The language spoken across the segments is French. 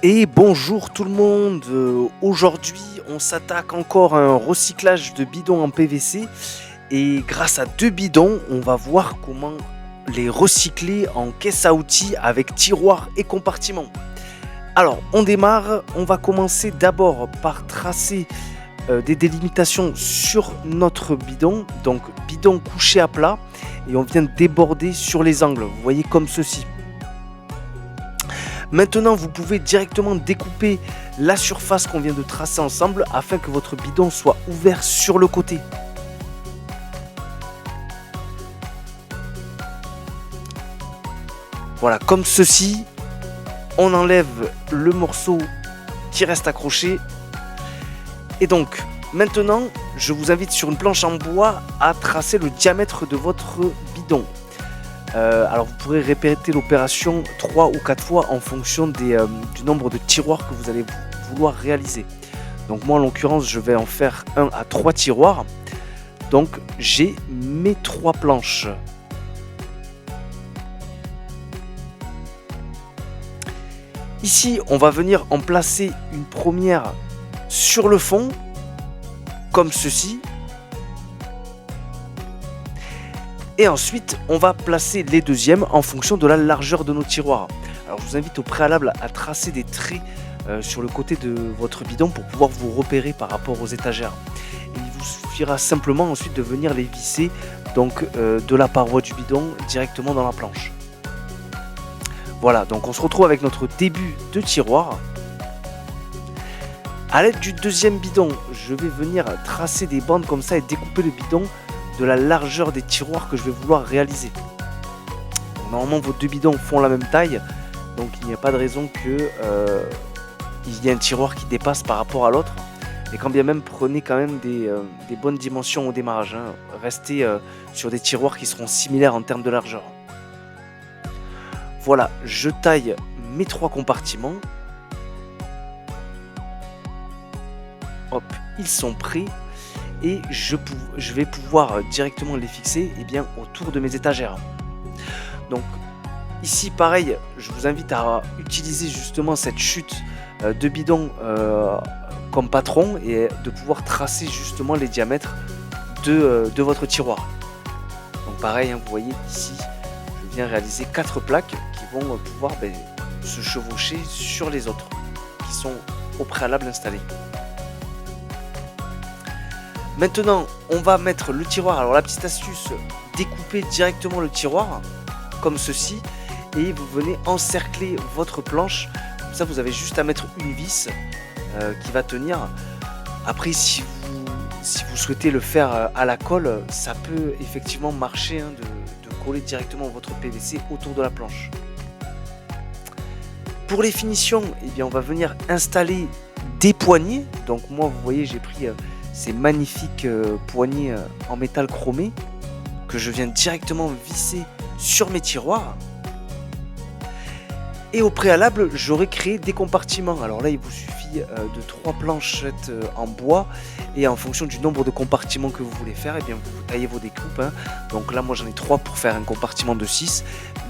Et bonjour tout le monde, aujourd'hui on s'attaque encore à un recyclage de bidons en PVC et grâce à 2 bidons, on va voir comment les recycler en caisse à outils avec tiroirs et compartiments. Alors on démarre, on va commencer d'abord par tracer des délimitations sur notre bidon, donc bidon couché à plat et on vient déborder sur les angles, vous voyez comme ceci. Maintenant, vous pouvez directement découper la surface qu'on vient de tracer ensemble afin que votre bidon soit ouvert sur le côté. Voilà, comme ceci, on enlève le morceau qui reste accroché. Et donc, maintenant, je vous invite sur une planche en bois à tracer le diamètre de votre bidon. Alors vous pourrez répéter l'opération 3 ou 4 fois en fonction du nombre de tiroirs que vous allez vouloir réaliser. Donc moi en l'occurrence je vais en faire 1 à 3 tiroirs. Donc j'ai mes 3 planches. Ici on va venir en placer une première sur le fond, comme ceci. Et ensuite, on va placer les deuxièmes en fonction de la largeur de nos tiroirs. Alors je vous invite au préalable à tracer des traits sur le côté de votre bidon pour pouvoir vous repérer par rapport aux étagères. Et il vous suffira simplement ensuite de venir les visser donc, de la paroi du bidon directement dans la planche. Voilà, donc on se retrouve avec notre début de tiroir. À l'aide du deuxième bidon, je vais venir tracer des bandes comme ça et découper le bidon de la largeur des tiroirs que je vais vouloir réaliser. Normalement vos 2 bidons font la même taille, donc il n'y a pas de raison que il y ait un tiroir qui dépasse par rapport à l'autre. Et quand bien même, prenez quand même des bonnes dimensions au démarrage, hein. Restez sur des tiroirs qui seront similaires en termes de largeur. Voilà, je taille mes 3 compartiments. Hop, ils sont prêts. Et je vais pouvoir directement les fixer autour de mes étagères. Donc ici pareil, je vous invite à utiliser justement cette chute de bidon comme patron et de pouvoir tracer justement les diamètres de votre tiroir. Donc pareil, hein, vous voyez ici, je viens réaliser 4 plaques qui vont pouvoir se chevaucher sur les autres qui sont au préalable installées. Maintenant, on va mettre le tiroir. Alors la petite astuce, découpez directement le tiroir, comme ceci, et vous venez encercler votre planche. Comme ça, vous avez juste à mettre une vis qui va tenir. Après, si vous souhaitez le faire à la colle, ça peut effectivement marcher, hein, de coller directement votre PVC autour de la planche. Pour les finitions, on va venir installer des poignées. Donc moi, vous voyez, j'ai pris ces magnifiques poignées en métal chromé que je viens directement visser sur mes tiroirs. Et au préalable, j'aurais créé des compartiments. Alors là, il vous suffit de 3 planchettes en bois et en fonction du nombre de compartiments que vous voulez faire, vous taillez vos découpes, hein. Donc là, moi j'en ai 3 pour faire un compartiment de 6,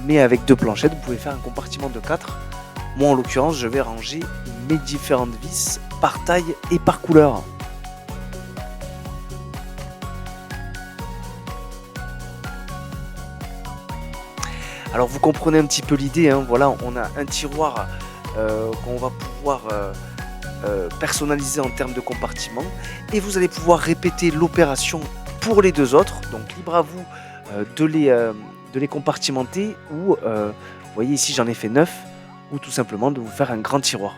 mais avec 2 planchettes, vous pouvez faire un compartiment de 4. Moi, en l'occurrence, je vais ranger mes différentes vis par taille et par couleur. Alors vous comprenez un petit peu l'idée, hein. Voilà, on a un tiroir qu'on va pouvoir personnaliser en termes de compartiments et vous allez pouvoir répéter l'opération pour les 2 autres. Donc libre à vous de les compartimenter ou, vous voyez ici j'en ai fait 9, ou tout simplement de vous faire un grand tiroir.